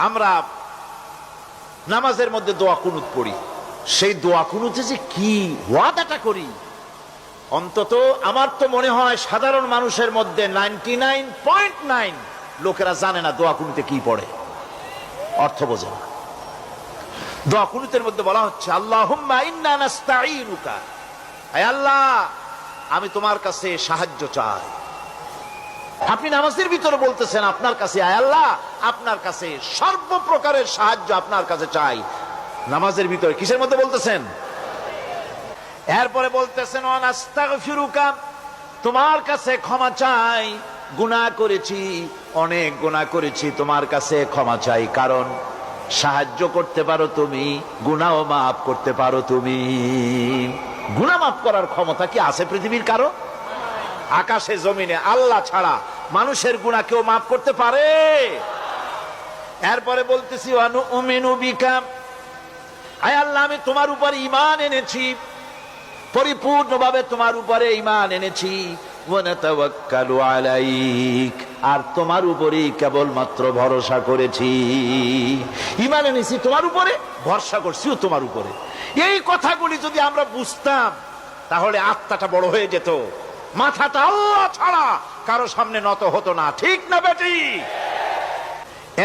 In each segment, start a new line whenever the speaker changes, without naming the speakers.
আমরা নামাজের মধ্যে দোয়া কুনুত পড়ি, সেই দোয়া কুনুতে যে কি ওয়াদাটা করি, অন্তত আমার তো মনে হয় সাধারণ মানুষের মধ্যে 99.9 লোকেরা জানে না দোয়া কুনুতে কি পড়ে, অর্থ বোঝে না। দোয়া কুনুতের মধ্যে বলা হচ্ছে আল্লাহুম্মা ইন্না নাস্তাঈনুকা, হে আল্লাহ আমি তোমার কাছে সাহায্য চাই। আপনি নামাজের ভিতরে বলতেছেন আপনার কাছে, হে আল্লাহ আপনার কাছে সর্বপ্রকারের সাহায্য আপনার কাছে চাই। নামাজের ভিতরে কিসের মধ্যে বলতেছেন? এরপরে বলতেছেন ওয়ানাস্তাগফিরুকা, তোমার কাছে ক্ষমা চাই, গুনাহ করেছি, অনেক গুনাহ করেছি, তোমার কাছে ক্ষমা চাই, কারণ সাহায্য করতে পারো তুমি, গুনাহ মাফ করতে পারো তুমি। গুনাহ মাফ করার ক্ষমতা কি আছে পৃথিবীর কারো? আকাশে জমিনে আল্লাহ ছাড়া মানুষের গুনাহ কেউ মাফ করতে পারে? এরপরে বলতেছি ওয়ানুমিনু বিকা, আয় আল্লাহ আমি তোমার উপর ঈমান এনেছি, পরিপূর্ণভাবে তোমার উপরে ঈমান এনেছি। ওয়ানাতাওয়াক্কালু আলাইক, আর তোমার উপরেই কেবলমাত্র ভরসা করেছি। ঈমান এনেছি তোমার উপরে, ভরসা করছিও তোমার উপরে। এই কথাগুলি যদি আমরা বুঝতাম তাহলে আত্মাটা বড় হয়ে যেত, মাথাটা আল্লাহ ছাড়া কারো সামনে নত হতো না, ঠিক না বেটি?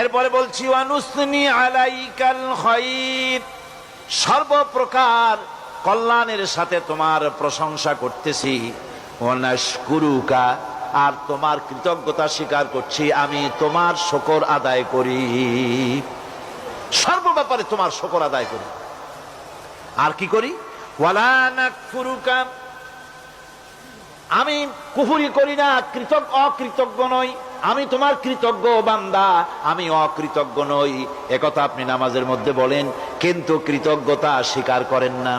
এরপরে বলছি ওয়ানুসনি আলাইকাল খায়র, সর্বপ্রকার কল্যাণের সাথে তোমার প্রশংসা করতেছি। ওয়ানাশকুরুকা, আর তোমার কৃতজ্ঞতা স্বীকার করছি, আমি তোমার শুকর আদায় করি, সর্ব ব্যাপারে তোমার শুকর আদায় করি। আর কি করি? ওয়ালা নাকফুরুকা, আমি কুফরি করি না, অকৃতজ্ঞ নই, আমি তোমার কৃতজ্ঞ বান্দা, আমি অকৃতজ্ঞ নই। একথা আপনি নামাজের মধ্যে বলেন, কিন্তু কৃতজ্ঞতা স্বীকার করেন না।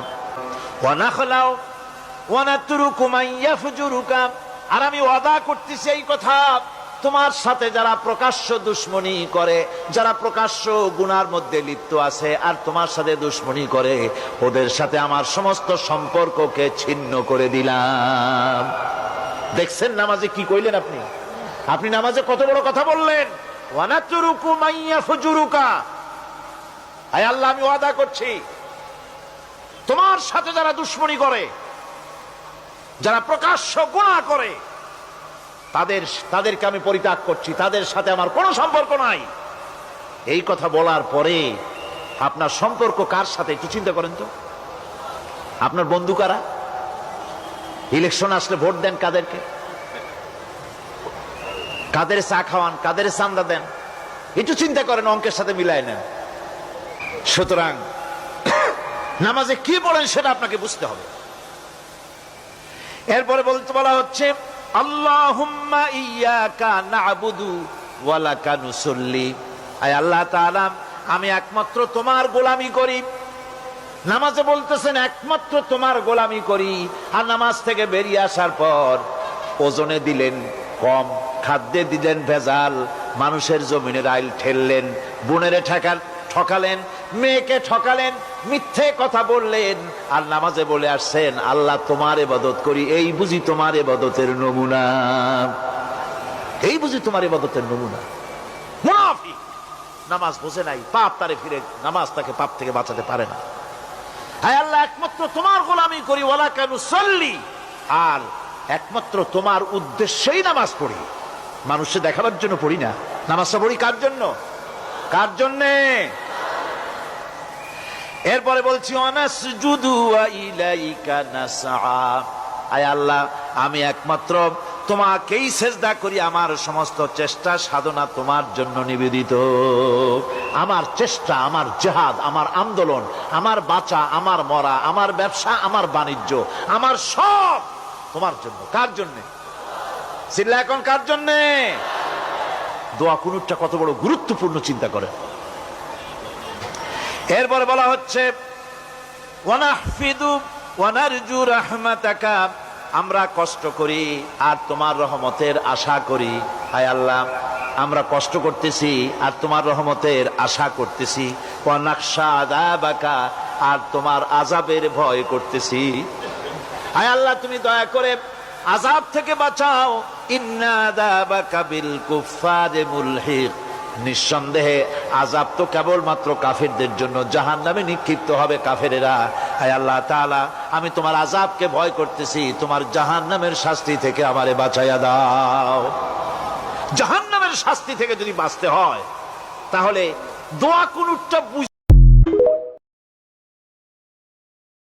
ওয়ানাখলাউ ওয়ানাতরুকু মান ইয়াফজুরুকা, আর আমি ওয়াদা করতেছি এই কথা, তোমার সাথে যারা প্রকাশ্য দুশমনি করে, যারা প্রকাশ্য গুনার মধ্যে লিপ্ত আছে আর তোমার সাথে দুশমনি করে, ওদের সাথে আমার সমস্ত সম্পর্ককে ছিন্ন করে দিলাম। দেখছেন নামাজে কি কইলেন আপনি? আপনি নামাজে কত বড় কথা বললেন। ওয়ানাতরুকু মান ইয়াফজুরুকা, আয় আল্লাহ আমি ওয়াদা করছি তোমার সাথে যারা দুশমনি করে, যারা প্রকাশ্য গুনাহ করে, তাদেরকে আমি পরিত্যাগ করছি, তাদের সাথে আমার কোনো সম্পর্ক নাই। এই কথা বলার পরে আপনার সম্পর্ক কার সাথে একটু চিন্তা করেন তো। আপনার বন্ধু কারা? ইলেকশন আসলে ভোট দেন কাদেরকে? কাদের চা খাওয়ান, কাদের চান্দা দেন? একটু চিন্তা করেন, অঙ্কের সাথে মিলায় নেন। সুতরাং নামাজে কি বলেন সেটা আপনাকে বুঝতে হবে। এরপরে বলা হচ্ছে আল্লাহুম্মা ইয়্যাকা না'বুদু ওয়া লাকা নুসাল্লি, আয় আল্লাহ তাআলা আমি একমাত্র তোমার গোলামি করি। নামাজে বলতেছেন একমাত্র তোমার গোলামি করি, আর নামাজ থেকে বেরিয়ে আসার পর ওজনে দিলেন কম, খাদ্যে দিলেন ভেজাল, মানুষের জমিনের আইল ঠেললেন, বোনেরে ঠকালেন, মেয়েকে ঠকালেন, মিথ্যে কথা বললেন, আর নামাজে বলে আসছেন আল্লাহ তোমার ইবাদত করি। এই বুঝি তোমার ইবাদতের নমুনা? এই বুঝি তোমার ইবাদতের নমুনা? মুনাফিক নামাজ বোঝে নাই, পাপ তারে ফিরে, নামাজ তাকে পাপ থেকে বাঁচাতে পারে না। হায় আল্লাহ একমাত্র তোমার গোলামি করি, ওয়ালা কানু সল্লি, আর একমাত্র তোমার উদ্দেশ্যেই নামাজ পড়ি, মানুষকে দেখাবার জন্য পড়ি না। নামাজটা পড়ি কার জন্য? কার জন্যে? এরপরে বলছি ওয়ানাসজুদু ওয়া ইলাইকা নাসআ, আয় আল্লাহ আমি একমাত্র তোমাকেই সেজদা করি, আমার সমস্ত চেষ্টা সাধনা তোমার জন্য নিবেদিত। আমার চেষ্টা, আমার জিহাদ, আমার আন্দোলন, আমার বাঁচা, আমার মরা, আমার ব্যবসা, আমার বাণিজ্য, আমার সব তোমার জন্য। কার জন্যে? চিল্লা এখন কার জন্যে? দোয়া কুনুতটা কত বড় গুরুত্বপূর্ণ চিন্তা করেন। এরপরে বলা হচ্ছে ওয়ানাহফিদু ওয়ানারজু রাহমাতাকা, আমরা কষ্ট করি আর তোমার রহমতের আশা করি। হায় আল্লাহ আমরা কষ্ট করতেছি আর তোমার রহমতের আশা করতেছি। ওয়ানাখশা আযাবাকা, আর তোমার আযাবের ভয় করতেছি। হায় আল্লাহ তুমি দয়া করে আযাব থেকে বাঁচাও। ইন্না আযাবাকা বিল কুফফারি মুলহিক, নিঃসন্দেহে আযাব তো কেবলমাত্র কাফেরদের জন্য, জাহান্নামে নিক্ষিপ্ত হবে কাফেরেরা। আয় আল্লাহ তাআলা, আমি তোমার আযাবকে ভয় করতেছি, তোমার জাহান্নামের শাস্তি থেকে আমারে বাঁচাইয়া দাও। জাহান্নামের শাস্তি থেকে যদি বাঁচতে হয় তাহলে দোয়া কুনুতটা